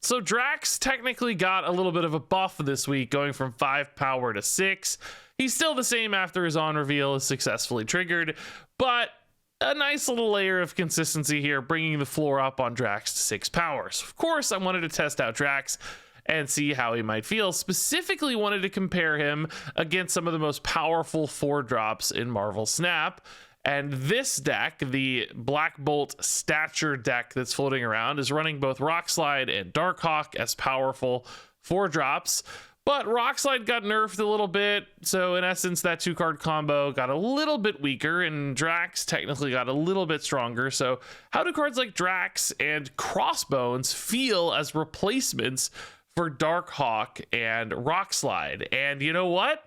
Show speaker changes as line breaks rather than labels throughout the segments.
So Drax technically got a little bit of a buff this week, going from 5 power to 6. He's still the same after his on reveal is successfully triggered, but a nice little layer of consistency here, bringing the floor up on Drax to 6 powers. Of course, I wanted to test out Drax and see how he might feel. Specifically wanted to compare him against some of the most powerful 4-drops in Marvel Snap. And this deck, the Black Bolt Stature deck that's floating around, is running both Rockslide and Darkhawk as powerful 4-drops. But Rockslide got nerfed a little bit, so in essence, that 2-card combo got a little bit weaker, and Drax technically got a little bit stronger. So how do cards like Drax and Crossbones feel as replacements for Darkhawk and Rockslide? And you know what?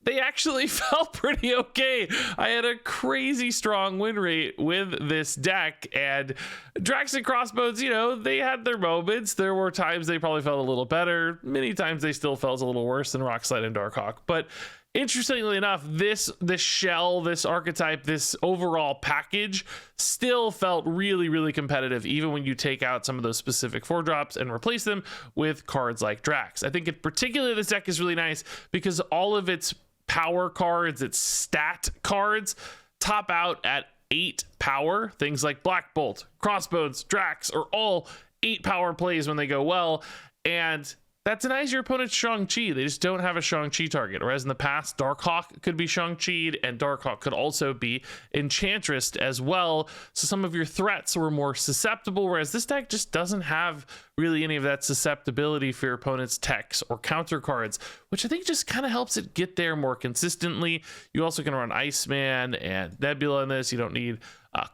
They actually felt pretty okay. I had a crazy strong win rate with this deck, and Drax and Crossbones, you know, they had their moments. There were times they probably felt a little better. Many times they still felt a little worse than Rockslide and Darkhawk. But interestingly enough, this shell, this archetype, this overall package still felt really, really competitive, even when you take out some of those specific 4-drops and replace them with cards like Drax. I think in particular, this deck is really nice because all of its power cards, its stat cards, top out at 8 power. Things like Black Bolt, Crossbones, Drax are all 8 power plays when they go well, and that denies your opponent Shang-Chi. They just don't have a Shang-Chi target. Whereas in the past, Darkhawk could be Shang-Chi'd, and Darkhawk could also be Enchantress as well. So some of your threats were more susceptible, whereas this deck just doesn't have really any of that susceptibility for your opponent's techs or counter cards, which I think just kind of helps it get there more consistently. You also can run Iceman and Nebula in this. You don't need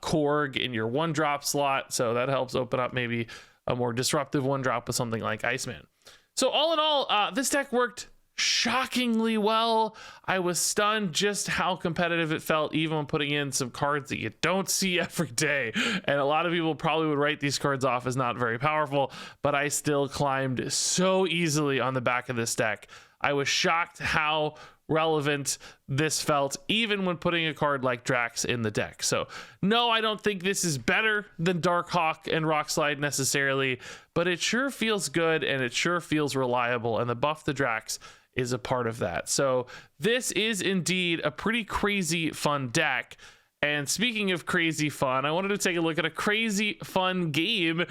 Korg in your 1-drop slot, so that helps open up maybe a more disruptive 1-drop with something like Iceman. So all in all, this deck worked shockingly well. I was stunned just how competitive it felt, even when putting in some cards that you don't see every day. And a lot of people probably would write these cards off as not very powerful, but I still climbed so easily on the back of this deck. I was shocked how relevant this felt, even when putting a card like Drax in the deck. So no, I don't think this is better than Darkhawk and Rockslide necessarily, but it sure feels good and it sure feels reliable, and the buff to Drax is a part of that. So this is indeed a pretty crazy fun deck. And speaking of crazy fun, I wanted to take a look at a crazy fun game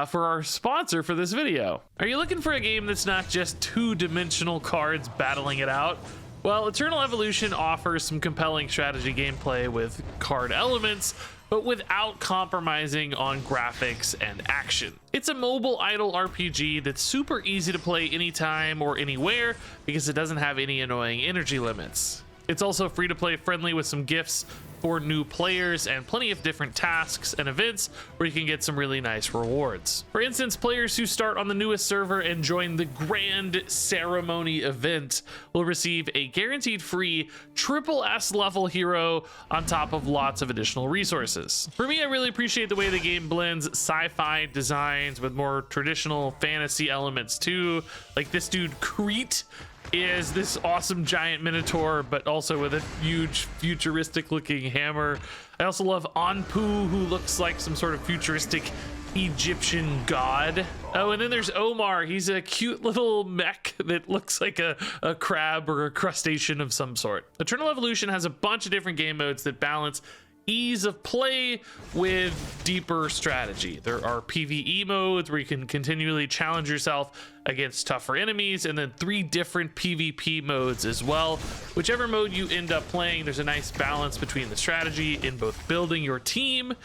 for our sponsor for this video. Are you looking for a game that's not just 2-dimensional cards battling it out? Well, Eternal Evolution offers some compelling strategy gameplay with card elements, but without compromising on graphics and action. It's a mobile idle RPG that's super easy to play anytime or anywhere because it doesn't have any annoying energy limits. It's also free to play friendly with some gifts for new players and plenty of different tasks and events where you can get some really nice rewards. For instance, players who start on the newest server and join the Grand Ceremony event will receive a guaranteed free triple S level hero on top of lots of additional resources. For me, I really appreciate the way the game blends sci-fi designs with more traditional fantasy elements too. Like this dude Crete is this awesome giant minotaur, but also with a huge futuristic looking hammer. I also love Anpu, who looks like some sort of futuristic Egyptian god. Oh, and then there's Omar. He's a cute little mech that looks like a crab or a crustacean of some sort. Eternal Evolution has a bunch of different game modes that balance ease of play with deeper strategy. There are PvE modes where you can continually challenge yourself against tougher enemies, and then 3 different PvP modes as well. Whichever mode you end up playing, there's a nice balance between the strategy in both building your team,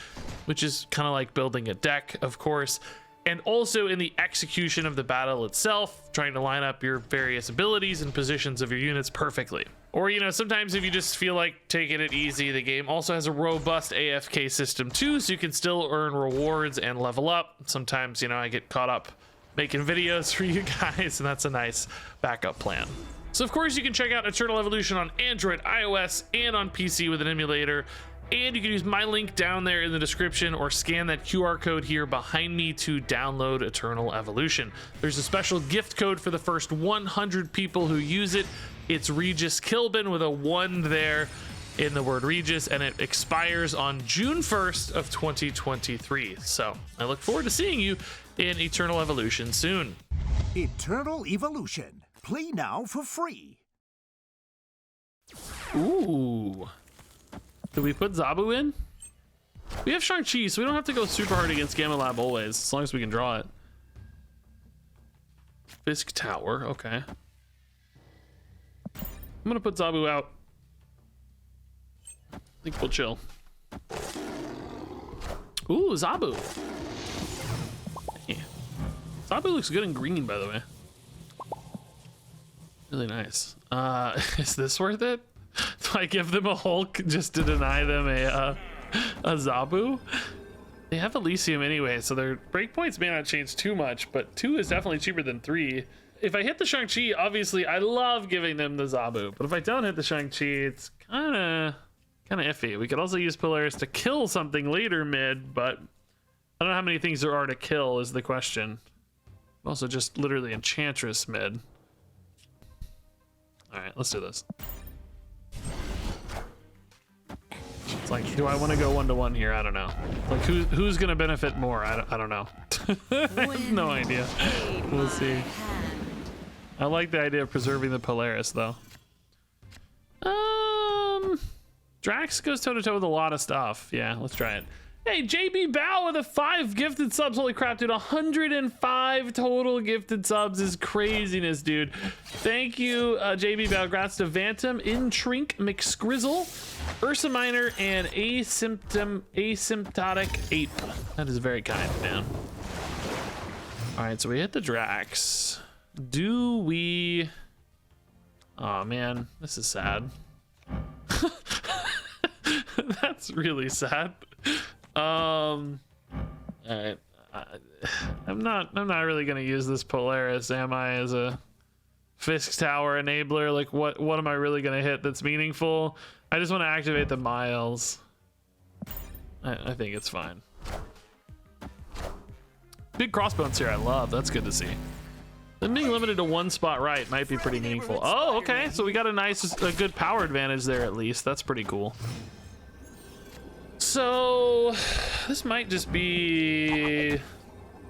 which is kind of like building a deck, of course, and also in the execution of the battle itself, trying to line up your various abilities and positions of your units perfectly. Or, you know, sometimes if you just feel like taking it easy, the game also has a robust AFK system too, so you can still earn rewards and level up. Sometimes, you know, I get caught up making videos for you guys, and that's a nice backup plan. So of course you can check out Eternal Evolution on Android, iOS, and on PC with an emulator. And you can use my link down there in the description or scan that QR code here behind me to download Eternal Evolution. There's a special gift code for the first 100 people who use it. It's Regis Kilbin with a 1 there in the word Regis, and it expires on June 1st of 2023. So I look forward to seeing you in Eternal Evolution soon.
Eternal Evolution. Play now for free.
Ooh. Did we put Zabu in? We have Shang-Chi, so we don't have to go super hard against Gamma Lab always, as long as we can draw it. Fisk Tower, okay. I'm gonna put Zabu out. I think we'll chill. Ooh, Zabu. Yeah. Zabu looks good in green, by the way. Really nice. Is this worth it? Do I give them a Hulk just to deny them a Zabu? They have Elysium anyway, so their breakpoints may not change too much, but 2 is definitely cheaper than 3. If I hit the Shang-Chi, obviously I love giving them the Zabu, but if I don't hit the Shang-Chi, it's kind of iffy. We could also use Polaris to kill something later mid, but I don't know how many things there are to kill is the question. Also just literally Enchantress mid. All right, let's do this. It's like, do I want to go 1-to-1 here? I don't know. Like, who's gonna benefit more? I don't know. I have no idea. We'll see. I like the idea of preserving the Polaris though. Drax goes toe-to-toe with a lot of stuff. Yeah, let's try it. Hey, JB Bow with a 5 gifted subs. Holy crap, dude. 105 total gifted subs is craziness, dude. Thank you, JB Bow. Congrats to Vantum, Intrink, McScrizzle, Ursa Minor, and Asymptotic Ape. That is very kind, man. All right, so we hit the Drax. Do we... Oh, man. This is sad. That's really sad. All right. I'm not really gonna use this Polaris, am I, as a Fisk Tower enabler? Like, what am I really gonna hit that's meaningful? I just want to activate the Miles. I think it's fine. Big crossbones here, I love. That's good to see. Them being limited to 1 spot right might be pretty meaningful. Oh, okay. So we got a good power advantage there at least. That's pretty cool. So this might just be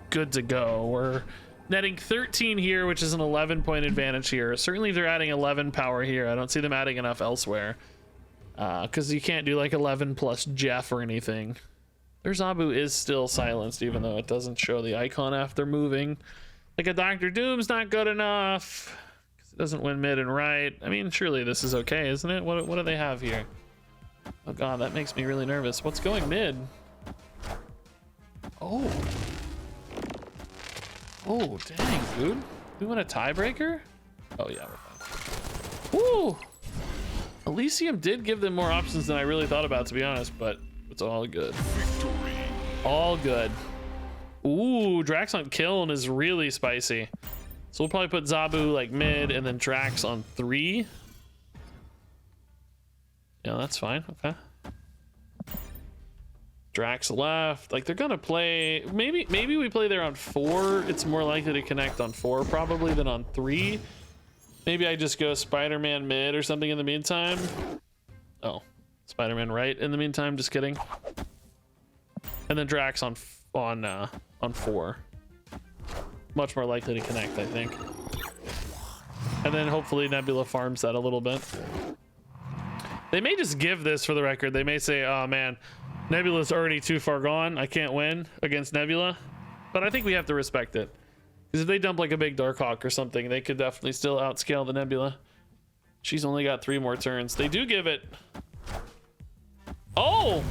good to go. We're netting 13 here, which is an 11-point advantage here. Certainly if they're adding 11 power here, I don't see them adding enough elsewhere. Because you can't do like 11 plus Jeff or anything. Their Zabu is still silenced, even though it doesn't show the icon after moving. Like a Dr. Doom's not good enough. Because it doesn't win mid and right. I mean, surely this is okay, isn't it? What do they have here? Oh god, that makes me really nervous. What's going mid? Oh. Oh, dang, dude. We want a tiebreaker? Oh, yeah, we're fine. Woo! Elysium did give them more options than I really thought about, to be honest, but it's all good. Victory. All good. Ooh, Drax on Kiln is really spicy. So we'll probably put Zabu like mid and then Drax on 3. Yeah, that's fine. Okay. Drax left. Like, they're gonna play. Maybe we play there on 4. It's more likely to connect on 4 probably than on 3. Maybe I just go Spider-Man mid or something in the meantime. Oh, Spider-Man right in the meantime. Just kidding. And then Drax on 4. Much more likely to connect, I think. And then hopefully Nebula farms that a little bit. They may just give this for the record. They may say, oh man, Nebula's already too far gone. I can't win against Nebula. But I think we have to respect it. Because if they dump like a big Darkhawk or something, they could definitely still outscale the Nebula. She's only got 3 more turns. They do give it. Oh!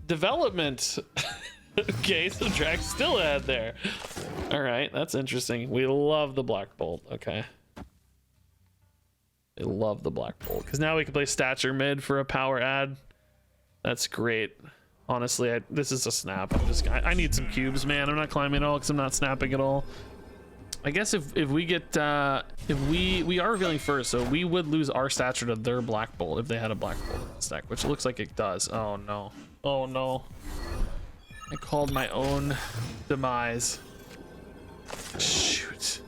Development. Okay, so Drax still ahead there. All right, that's interesting. We love the Black Bolt. Okay. I love the Black Bolt because now we can play Stature mid for a power add. That's great. Honestly, this is a snap. I need some cubes, man. I'm not climbing at all because I'm not snapping at all. I guess if we get if we are revealing first, so we would lose our Stature to their Black Bolt if they had a Black Bolt in the stack, which it looks like it does. Oh no. Oh no. I called my own demise. Shoot.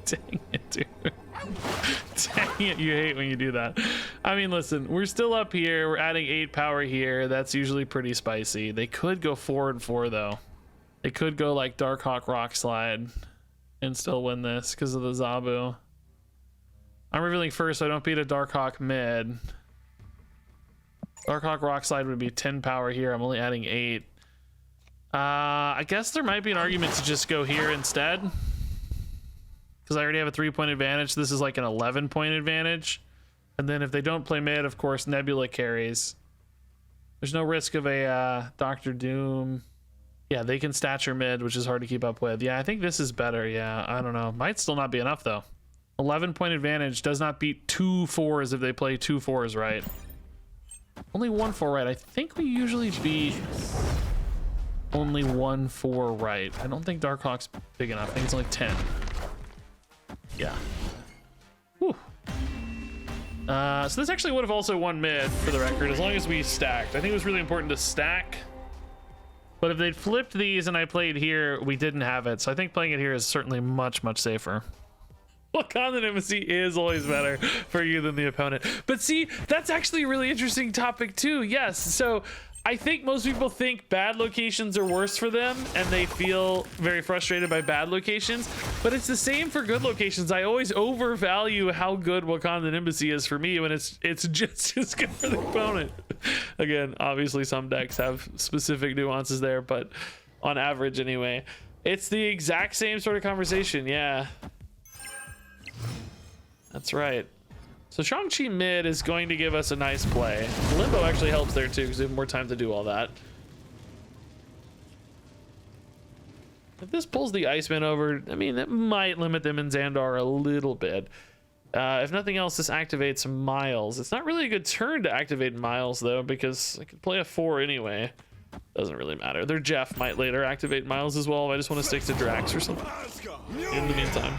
Dang it, dude. Dang it, you hate when you do that. I mean, listen, we're still up here. We're adding 8 power here. That's usually pretty spicy. They could go 4 and 4 though. They could go like Darkhawk Rockslide and still win this because of the Zabu. I'm revealing first so I don't beat a Darkhawk mid. Darkhawk Rockslide would be 10 power here. I'm only adding 8. I guess there might be an argument to just go here instead, because I already have a 3-point advantage. This is like an 11-point advantage. And then if they don't play mid, of course, Nebula carries. There's no risk of a Doctor Doom. Yeah, they can stature mid, which is hard to keep up with. Yeah, I think this is better. Yeah, I don't know. Might still not be enough, though. 11-point advantage does not beat 2 4s if they play 2 4s right. Only 1 4 right. I think we usually beat only 1 4 right. I don't think Darkhawk's big enough. I think it's only 10. Yeah. Whew. So this actually would have also won mid, for the record, as long as we stacked. I think it was really important to stack. But if they'd flipped these and I played here, we didn't have it. So I think playing it here is certainly much, much safer. Wakandan Embassy is always better for you than the opponent. But see, that's actually a really interesting topic too. Yes, so I think most people think bad locations are worse for them and they feel very frustrated by bad locations, but it's the same for good locations. I always overvalue how good Wakandan Embassy is for me when it's just as good for the opponent. Again, obviously some decks have specific nuances there, but on average anyway, it's the exact same sort of conversation. Yeah. That's right. So Shang-Chi mid is going to give us a nice play. Limbo actually helps there too because we have more time to do all that. If this pulls the Iceman over, I mean, that might limit them in Xandar a little bit. If nothing else, this activates Miles. It's not really a good turn to activate Miles though, because I could play a 4 anyway. Doesn't really matter. Their Jeff might later activate Miles as well if I just want to stick to Drax or something in the meantime.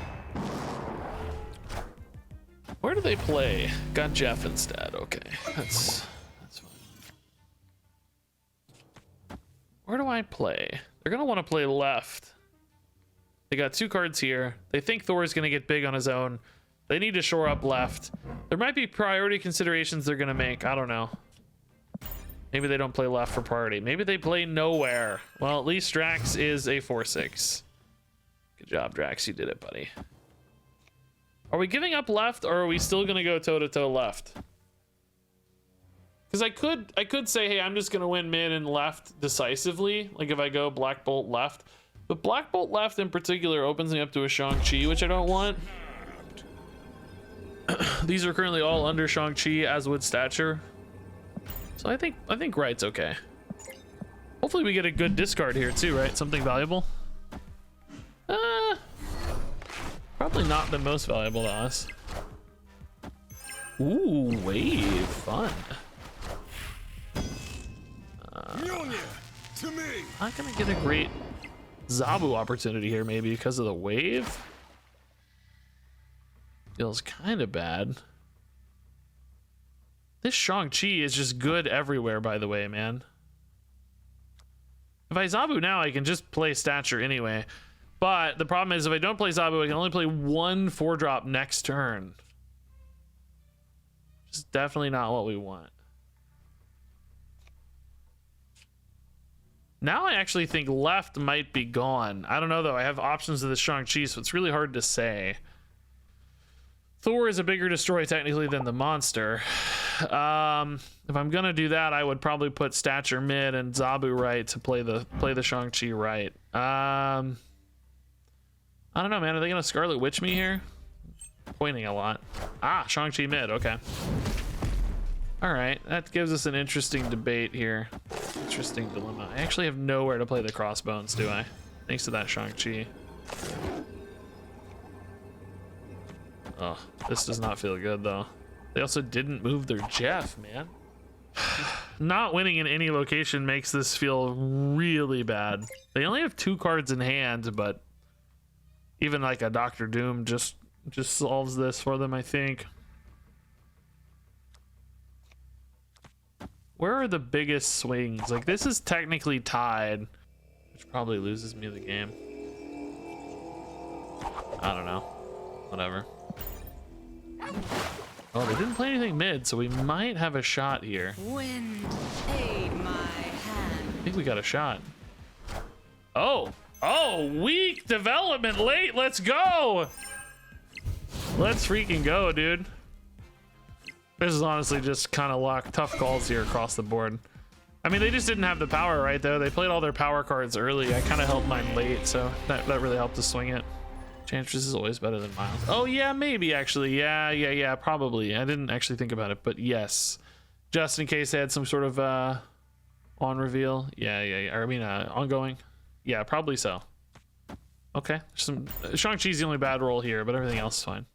Where do they play? Got Jeff instead. Okay, that's fine. Where do I play? They're gonna want to play left. They got 2 cards here. They think Thor is gonna get big on his own. They need to shore up left. There might be priority considerations they're gonna make. I don't know. Maybe they don't play left for priority. Maybe they play nowhere. Well, at least Drax is a 4/6. Good job, Drax. You did it, buddy. Are we giving up left, or are we still gonna go toe-to-toe left? Because I could say, hey, I'm just gonna win mid and left decisively, like if I go Black Bolt left. But Black Bolt left in particular opens me up to a Shang-Chi, which I don't want. These are currently all under Shang-Chi, as would Stature. So I think right's okay. Hopefully we get a good discard here too, right? Something valuable. Probably not the most valuable to us. Ooh, wave, fun. Not gonna get a great Zabu opportunity here, maybe because of the wave. Feels kind of bad. This Shang-Chi is just good everywhere, by the way, man. If I Zabu now, I can just play Stature anyway. But the problem is, if I don't play Zabu, I can only play 1 4-drop next turn. Which is definitely not what we want. Now I actually think left might be gone. I don't know, though. I have options of the Shang-Chi, so it's really hard to say. Thor is a bigger destroy, technically, than the monster. If I'm going to do that, I would probably put Stature mid and Zabu right to play the Shang-Chi right. I don't know, man. Are they gonna Scarlet Witch me here? Pointing a lot. Ah, Shang-Chi mid. Okay. All right, that gives us an interesting debate here. Interesting dilemma. I actually have nowhere to play the Crossbones, do I? Thanks to that Shang-Chi. Oh, this does not feel good though. They also didn't move their Jeff, man. Not winning in any location makes this feel really bad. They only have 2 cards in hand, but even like a Doctor Doom just solves this for them, I think. Where are the biggest swings? Like, this is technically tied, which probably loses me the game. I don't know. Whatever. Oh, they didn't play anything mid, so we might have a shot here.
Wind, aid my hand.
I think we got a shot. Oh, weak development late. Let's go. Let's freaking go, dude. This is honestly just kind of luck. Tough calls here across the board. I mean, they just didn't have the power right though. They played all their power cards early. I kind of held mine late, so that really helped to swing it. Enchantress is always better than Miles. Oh yeah, maybe actually. Yeah, probably. I didn't actually think about it, but yes. Just in case they had some sort of on reveal. Yeah. Or, I mean, ongoing. Yeah, probably so. Okay. Shang-Chi's the only bad roll here, but everything else is fine.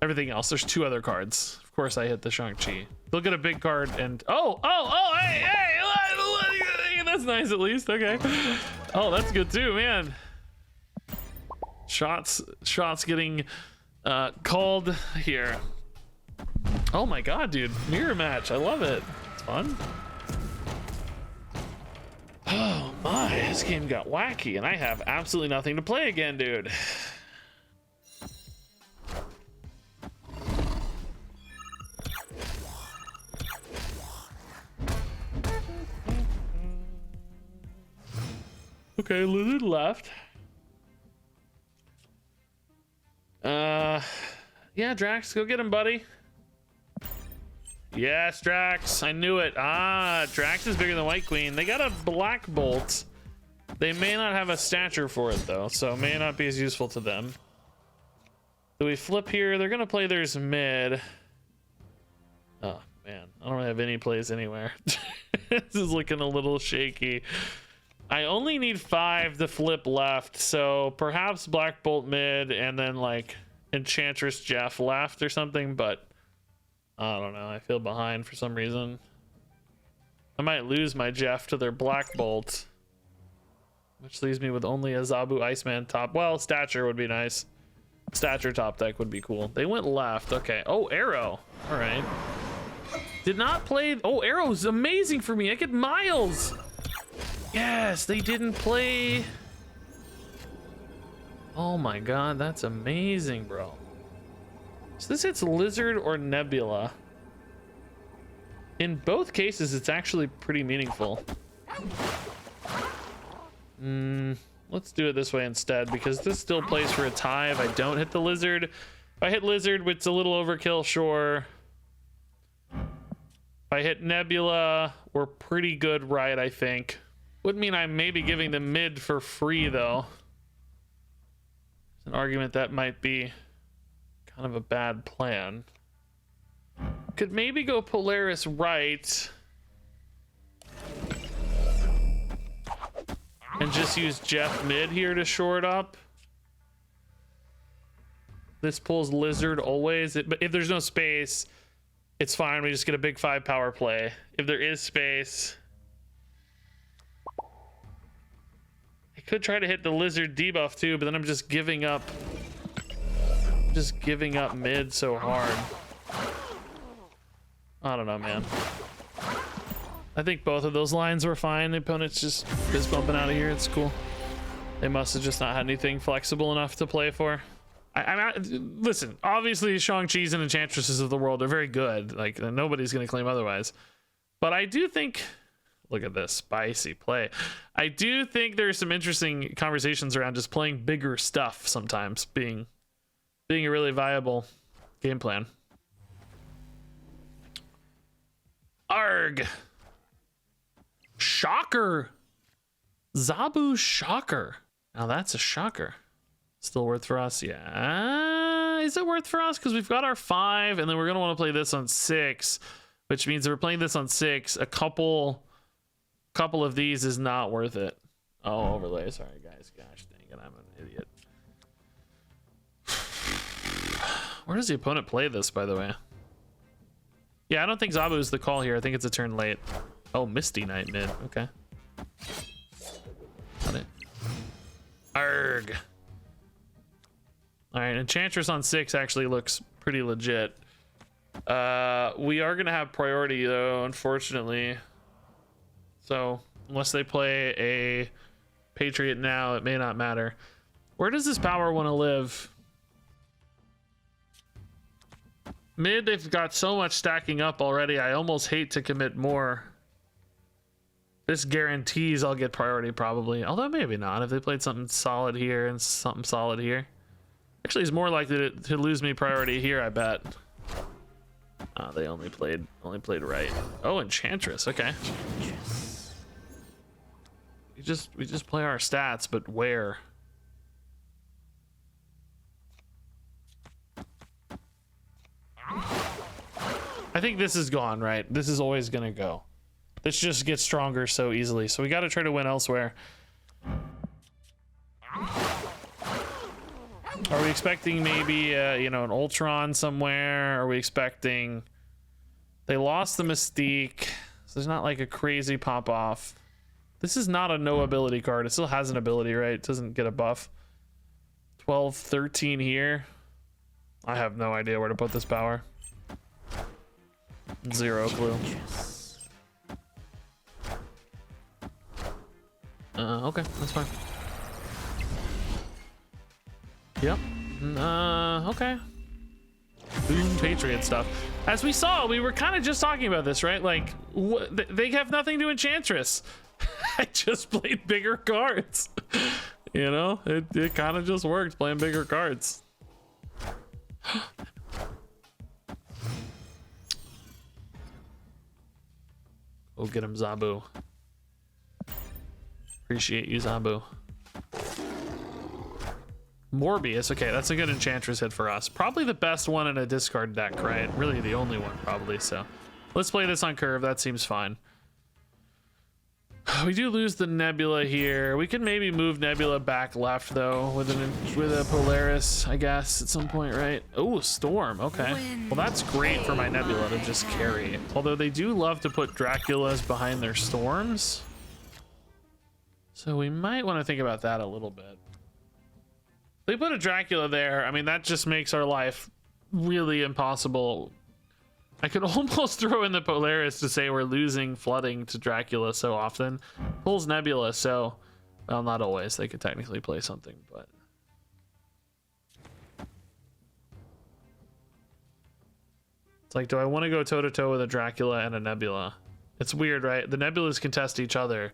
Everything else. There's 2 other cards. Of course, I hit the Shang-Chi. They'll get a big card and hey, that's nice at least. Okay. Oh, that's good too, man. Shots getting called here. Oh my god, dude. Mirror match. I love it. It's fun. Oh my, this game got wacky and I have absolutely nothing to play again, dude. Okay, lizard left. Yeah, Drax, go get him, buddy. Yes, Drax, I knew it. Drax is bigger than White Queen. They got a Black Bolt. They may not have a stature for it though, so it may not be as useful to them. Do we flip here? They're gonna play theirs mid. Oh man, I don't really have any plays anywhere. This is looking a little shaky. I only need 5 to flip left, so perhaps Black Bolt mid and then like Enchantress Jeff left or something, but I don't know. I feel behind for some reason. I might lose my Jeff to their Black Bolt, which leaves me with only a Zabu Iceman top. Well, Stature would be nice. Stature top deck would be cool. They went left. Okay. Oh, Arrow. All right. Did not play. Oh, Arrow's amazing for me. I get Miles. Yes, they didn't play. Oh my god, that's amazing, bro. So this hits Lizard or Nebula. In both cases, it's actually pretty meaningful. Let's do it this way instead, because this still plays for a tie if I don't hit the Lizard. If I hit Lizard, it's a little overkill, sure. If I hit Nebula, we're pretty good, right, I think. Would mean I'm maybe giving them mid for free, though. It's an argument that might be kind of a bad plan. Could maybe go Polaris right. And just use Jeff mid here to short up. This pulls Lizard always. But if there's no space, it's fine. We just get a big 5 power play. If there is space... I could try to hit the Lizard debuff too, but then I'm just giving up mid so hard. I don't know, man. I think both of those lines were fine. The opponent's just is bumping out of here. It's cool. They must have just not had anything flexible enough to play for. Listen, obviously Shang-Chi's and Enchantresses of the world are very good. Like, nobody's going to claim otherwise. But I do think... Look at this spicy play. I do think there's some interesting conversations around just playing bigger stuff sometimes being a really viable game plan. Arg. Shocker. Zabu Shocker. Now that's a shocker. Still worth for us? Yeah. Is it worth for us? Because we've got our 5 and then we're going to want to play this on 6, which means if we're playing this on 6, a couple of these is not worth it. Oh, overlay. Sorry, guys. Gosh dang it. I'm an idiot. Where does the opponent play this, by the way? Yeah, I don't think Zabu is the call here. I think it's a turn late. Oh, Misty Knight mid. Okay. Got it. Arg. All right, Enchantress on 6 actually looks pretty legit. We are going to have priority, though, unfortunately. So unless they play a Patriot now, it may not matter. Where does this power want to live? Mid, they've got so much stacking up already. I almost hate to commit more. This guarantees I'll get priority probably. Although maybe not. If they played something solid here and something solid here. Actually, it's more likely to lose me priority here, I bet. They only played right. Oh, Enchantress. Okay. We just play our stats, but where? I think this is gone, right? This is always gonna go. This just gets stronger so easily. So we got to try to win elsewhere. Are we expecting maybe, you know, an Ultron somewhere? Are we expecting... They lost the Mystique. So there's not like a crazy pop off. This is not a no ability card. It still has an ability, right? It doesn't get a buff. 12, 13 here. I have no idea where to put this power. Zero clue. Okay, that's fine. Yep. Okay. Boom, Patriot stuff. As we saw, we were kind of just talking about this, right? Like, they have nothing to Enchantress. I just played bigger cards. You know, it kind of just worked playing bigger cards. Go get him, Zabu. Appreciate you, Zabu. Morbius. Okay, that's a good Enchantress hit for us. Probably the best one in a discard deck, right? Really the only one, probably. So let's play this on curve. That seems fine. We do lose the Nebula here. We could maybe move Nebula back left though with a Polaris, I guess, at some point, right? Oh, Storm. Okay. Well, that's great for my Nebula to just carry. Although they do love to put Draculas behind their Storms. So we might want to think about that a little bit. They put a Dracula there. I mean, that just makes our life really impossible. I could almost throw in the Polaris to say we're losing flooding to Dracula so often. Pulls Nebula, so... Well, not always. They could technically play something, but... It's like, do I want to go toe-to-toe with a Dracula and a Nebula? It's weird, right? The Nebulas contest each other.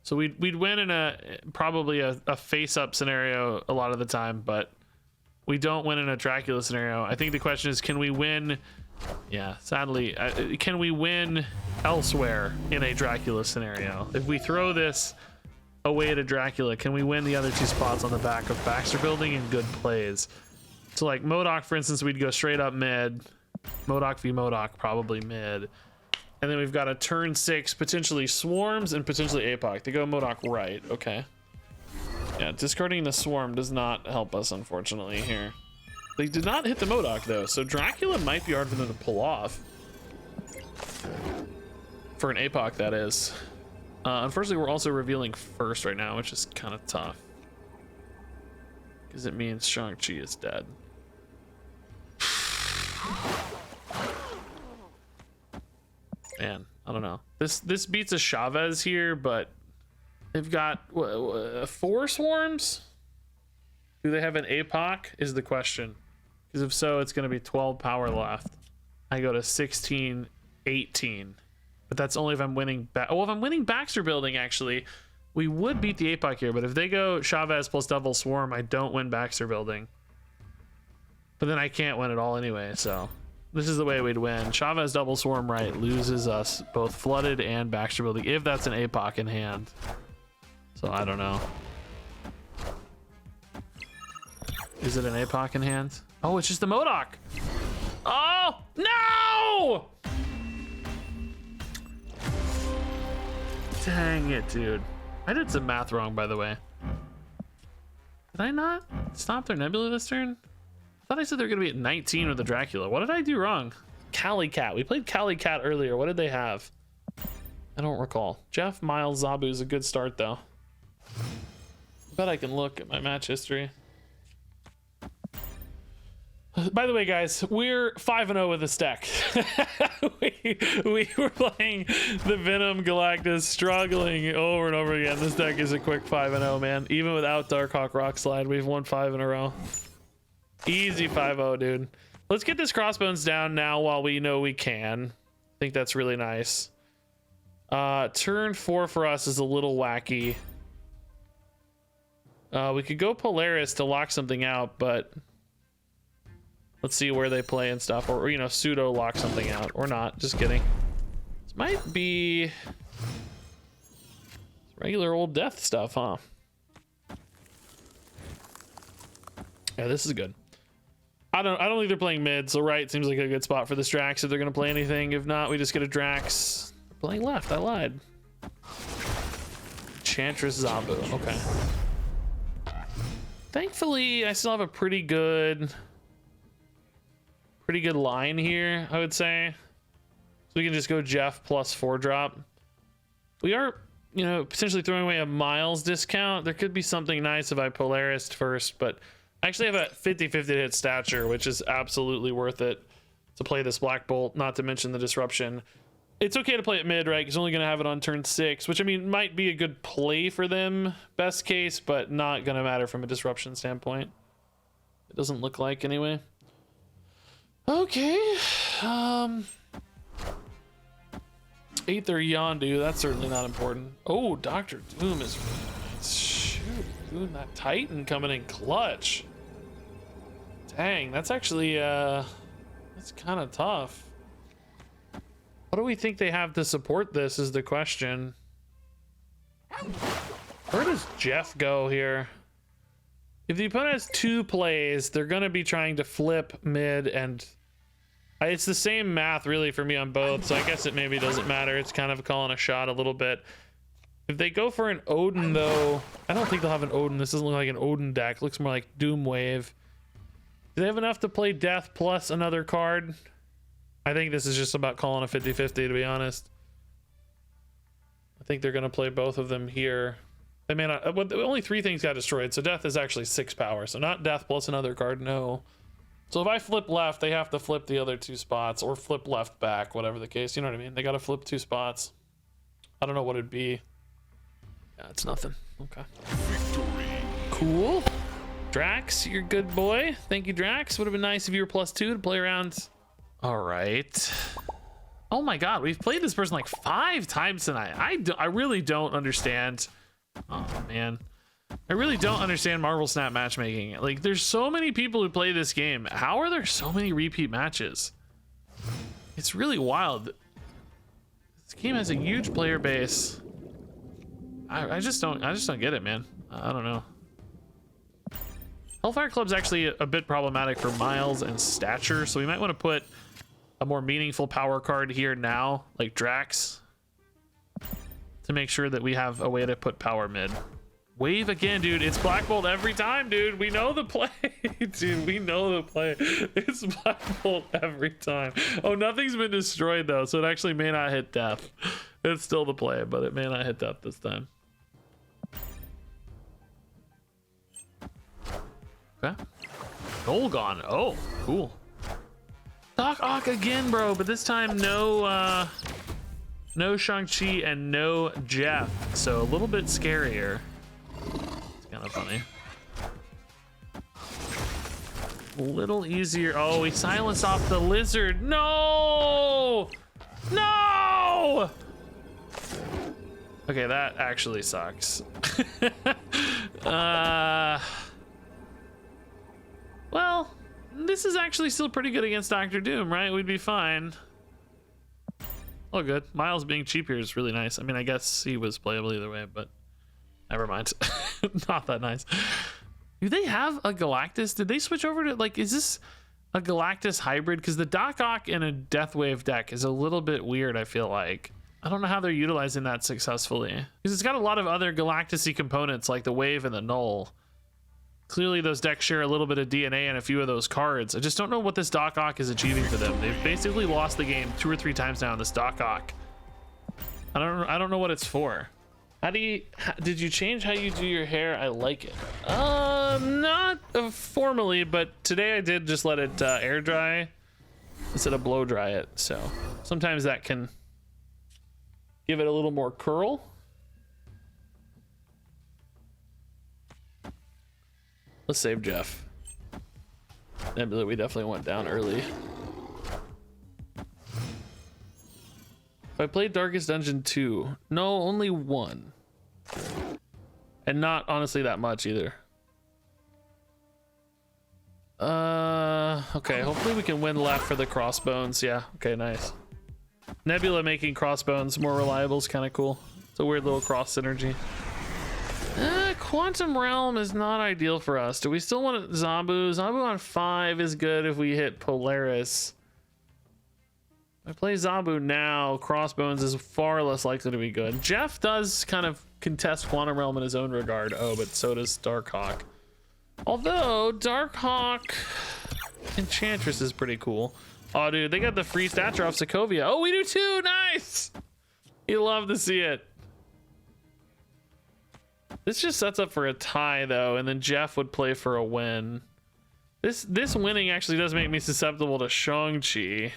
So we'd win in probably a face-up scenario a lot of the time, but we don't win in a Dracula scenario. I think the question is, can we win... Yeah, sadly, can we win elsewhere in a Dracula scenario? If we throw this away to Dracula, can we win the other two spots on the back of Baxter building and good plays? So like MODOK, for instance, we'd go straight up mid. MODOK v MODOK, probably mid. And then we've got a turn 6, potentially Swarms and potentially APOC. They go MODOK right, okay. Yeah, discarding the Swarm does not help us, unfortunately, here. They did not hit the MODOK, though, so Dracula might be hard for them to pull off. For an APOC, that is. Unfortunately, we're also revealing first right now, which is kind of tough. Because it means Shang-Chi is dead. Man, I don't know. This beats a Chavez here, but they've got 4 Swarms? Do they have an APOC is the question. Because if so, it's going to be 12 power left. I go to 16, 18. But that's only if I'm winning... Oh, if I'm winning Baxter building, actually, we would beat the APOC here. But if they go Chavez plus double Swarm, I don't win Baxter building. But then I can't win it all anyway, so... This is the way we'd win. Chavez double Swarm right loses us both Flooded and Baxter building, if that's an APOC in hand. So I don't know. Is it an APOC in hand? Oh, it's just the MODOK. Oh, no! Dang it, dude. I did some math wrong, by the way. Did I not stop their Nebula this turn? I thought I said they're going to be at 19 with the Dracula. What did I do wrong? Cali Cat. We played Cali Cat earlier. What did they have? I don't recall. Jeff, Miles, Zabu is a good start, though. I bet I can look at my match history. By the way, guys, we're 5-0 with this deck. we were playing the Venom Galactus, struggling over and over again. This deck is a quick 5-0, man. Even without Darkhawk Rockslide, we've won 5 in a row. Easy 5-0, dude. Let's get this Crossbones down now while we know we can. I think that's really nice. Turn 4 for us is a little wacky. We could go Polaris to lock something out, but let's see where they play and stuff, or you know, pseudo lock something out, or not. Just kidding. This might be regular old death stuff, huh? Yeah, this is good. I don't think they're playing mid, so right seems like a good spot for this Drax if they're gonna play anything. If not, we just get a Drax. They're playing left, I lied. Enchantress Zabu, okay. Thankfully, I still have a pretty good line here, I would say. So we can just go Jeff plus 4-drop. We are, you know, potentially throwing away a Miles discount. There could be something nice if I Polaris first, but I actually have a 50-50 to hit Stature, which is absolutely worth it to play this Black Bolt, not to mention the disruption. It's okay to play it mid, right? Because only going to have it on turn 6, which I mean might be a good play for them, best case, but not going to matter from a disruption standpoint. It doesn't look like anyway. Okay. 8th or Yondu, that's certainly not important. Oh, Dr. Doom is really nice. Shoot, dude, that Titan coming in clutch. Dang, that's actually, that's kind of tough. What do we think they have to support this is the question. Where does Jeff go here? If the opponent has 2 plays, they're going to be trying to flip mid, and it's the same math really for me on both, so I guess it maybe doesn't matter. It's kind of calling a shot a little bit. If they go for an Odin, though, I don't think they'll have an Odin. This doesn't look like an Odin deck. It looks more like Doom Wave. Do they have enough to play Death plus another card? I think this is just about calling a 50-50, to be honest. I think they're going to play both of them here. They may not. Only 3 things got destroyed, so Death is actually 6 power. So not Death plus another card, no. So if I flip left, they have to flip the other 2 spots, or flip left back, whatever the case. You know what I mean? They got to flip 2 spots. I don't know what it'd be. Yeah, it's nothing. Okay. Victory. Cool. Drax, you're a good boy. Thank you, Drax. Would have been nice if you were +2 to play around. All right. Oh my God, we've played this person like 5 times tonight. I really don't understand. Oh man, I really don't understand Marvel Snap matchmaking. Like, there's so many people who play this game. How are there so many repeat matches? It's really wild. This game has a huge player base. I just don't get it, man. I don't know. Hellfire Club's actually a bit problematic for Miles and Stature, so we might want to put a more meaningful power card here now, like Drax, to make sure that we have a way to put power mid. Wave again, dude. It's Black Bolt every time, dude. We know the play. Dude, we know the play. It's Black Bolt every time. Oh, nothing's been destroyed, though, so it actually may not hit death. It's still the play, but it may not hit death this time. Okay. Golgon. Oh, cool. Darkhawk again, bro, but this time no Shang-Chi and no Jeff, so a little bit scarier. It's kind of funny. A little easier. Oh, he silenced off the lizard. No! No! Okay, that actually sucks. Well, this is actually still pretty good against Dr. Doom, right? We'd be fine. Oh, good. Miles being cheap here is really nice. I mean, I guess he was playable either way, but never mind. Not that nice. Do they have a Galactus? Did they switch over to, like, is this a Galactus hybrid? Because the Darkhawk in a Deathwave deck is a little bit weird, I feel like. I don't know how they're utilizing that successfully. Because it's got a lot of other Galactus-y components, like the Wave and the Null. Clearly, those decks share a little bit of DNA and a few of those cards. I just don't know what this Darkhawk is achieving for them. They've basically lost the game 2 or 3 times now in this Darkhawk. I don't know what it's for. Did you change how you do your hair? I like it. Not formally, but today I did just let it air dry instead of blow dry it. So sometimes that can give it a little more curl. Let's save Jeff. We definitely went down early. If I played Darkest Dungeon 2, no, only 1. And not honestly that much either. Okay, hopefully we can win left for the crossbones. Yeah, okay, nice. Nebula making crossbones more reliable is kind of cool. It's a weird little cross synergy. Quantum Realm is not ideal for us. Do we still want Zabu? Zabu on 5 is good if we hit Polaris. If I play Zabu now, Crossbones is far less likely to be good. Jeff does kind of contest Quantum Realm in his own regard. Oh, but so does Darkhawk. Although, Darkhawk Enchantress is pretty cool. Oh, dude, they got the free stature off Sokovia. Oh, we do too! Nice! You love to see it. This just sets up for a tie, though, and then Jeff would play for a win. This winning actually does make me susceptible to Shang-Chi.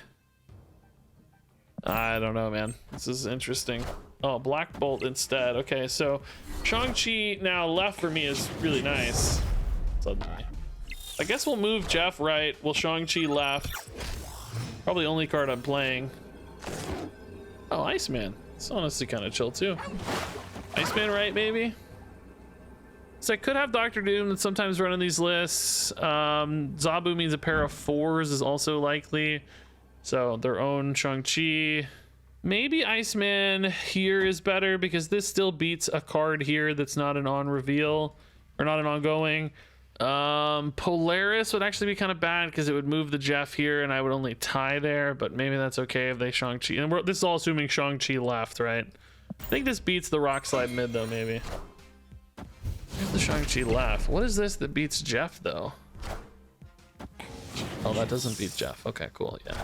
I don't know, man. This is interesting. Oh, Black Bolt instead. Okay, so Shang-Chi now left for me is really nice. Suddenly. I guess we'll move Jeff right. We'll Shang-Chi left. Probably only card I'm playing. Oh, Iceman. It's honestly kind of chill, too. Iceman right, maybe? So I could have Doctor Doom that's sometimes running these lists. Zabu means a pair of 4s is also likely. So their own Shang-Chi. Maybe Iceman here is better because this still beats a card here that's not an on reveal or not an ongoing. Polaris would actually be kind of bad because it would move the Jeff here and I would only tie there, but maybe that's okay if they Shang-Chi. And this is all assuming Shang-Chi left, right? I think this beats the Rockslide mid though, maybe. Where's the Shang-Chi left? What is this that beats Jeff though? Oh, that doesn't beat Jeff. Okay, cool, yeah.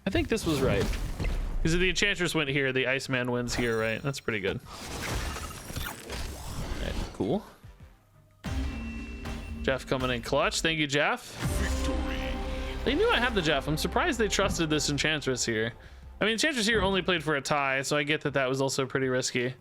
I think this was right. Because if the Enchantress went here, the Iceman wins here, right? That's pretty good. Alright, cool. Jeff coming in clutch. Thank you, Jeff. Victory. They knew I had the Jeff. I'm surprised they trusted this Enchantress here. I mean, Enchantress here only played for a tie, so I get that that was also pretty risky.